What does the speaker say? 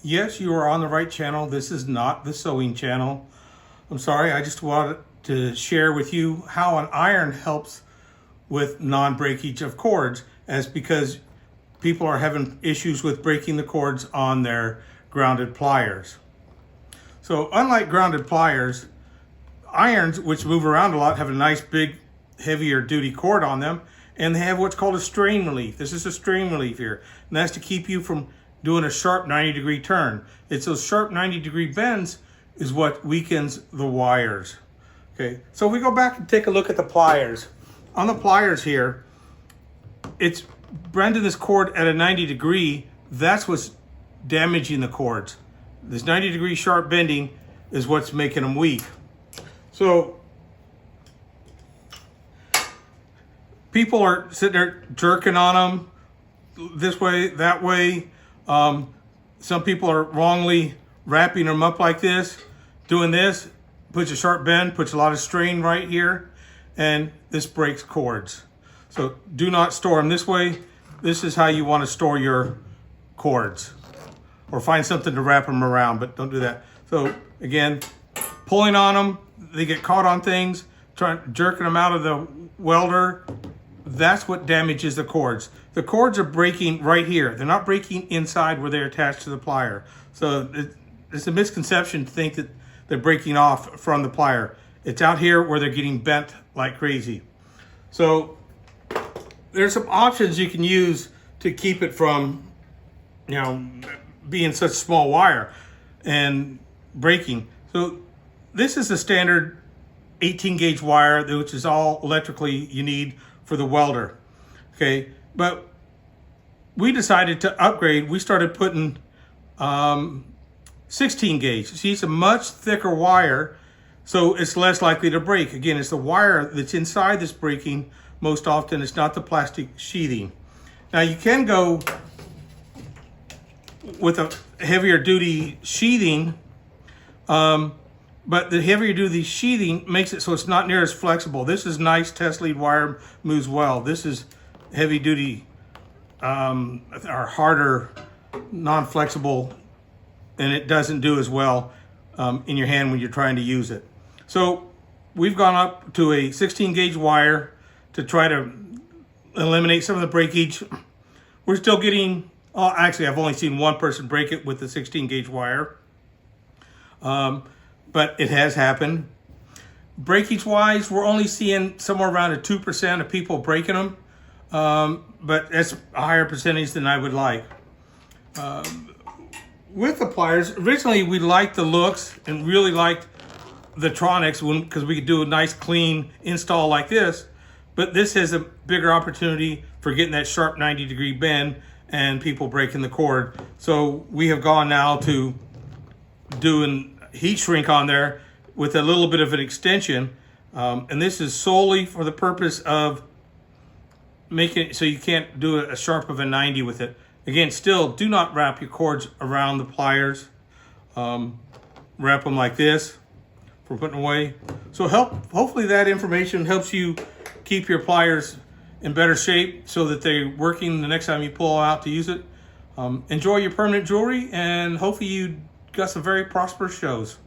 Yes, you are on the right channel. This is not the sewing channel. I'm sorry, I just wanted to share with you how an iron helps with non-breakage of cords, as because people are having issues with breaking the cords on their grounded pliers. So unlike grounded pliers, irons, which move around a lot, have a nice big heavier duty cord on them, and they have what's called a strain relief. This is a strain relief here, and that's to keep you from doing a sharp 90-degree turn. It's those sharp 90-degree bends is what weakens the wires. Okay, so if we go back and take a look at the pliers. On the pliers here, it's bending this cord at a 90-degree. That's what's damaging the cords. This 90-degree sharp bending is what's making them weak. So people are sitting there jerking on them this way, that way. Some people are wrongly wrapping them up like this, doing this, puts a sharp bend, puts a lot of strain right here, and this breaks cords. So do not store them this way. This is how you want to store your cords, or find something to wrap them around, but don't do that. So again, pulling on them, they get caught on things, jerking them out of the welder. That's what damages the cords. The cords are breaking right here. They're not breaking inside where they're attached to the plier. So it's a misconception to think that they're breaking off from the plier. It's out here where they're getting bent like crazy. So there's some options you can use to keep it from, being such small wire and breaking. So this is a standard 18 gauge wire, which is all electrically you need for the welder. Okay, but we decided to upgrade. We started putting 16 gauge. See, it's a much thicker wire, so it's less likely to break. Again, it's the wire that's inside that's breaking most often. It's not the plastic sheathing. Now you can go with a heavier duty sheathing, but the heavier duty sheathing makes it so it's not near as flexible. This is nice test lead wire, moves well. This is heavy duty, or harder, non-flexible, and it doesn't do as well in your hand when you're trying to use it. So we've gone up to a 16 gauge wire to try to eliminate some of the breakage. We're still getting, actually I've only seen one person break it with the 16 gauge wire. But it has happened. Breakage wise, we're only seeing somewhere around a 2% of people breaking them. But that's a higher percentage than I would like. With the pliers, originally we liked the looks and really liked the Tronics because we could do a nice clean install like this. But this has a bigger opportunity for getting that sharp 90-degree bend and people breaking the cord. So we have gone now to doing heat shrink on there with a little bit of an extension, and this is solely for the purpose of making it so you can't do a sharp of a 90 with it. Again, still do not wrap your cords around the pliers. Wrap them like this for putting away. So hopefully that information helps you keep your pliers in better shape so that they're working the next time you pull out to use it. Enjoy your permanent jewelry, and hopefully you got some very prosperous shows.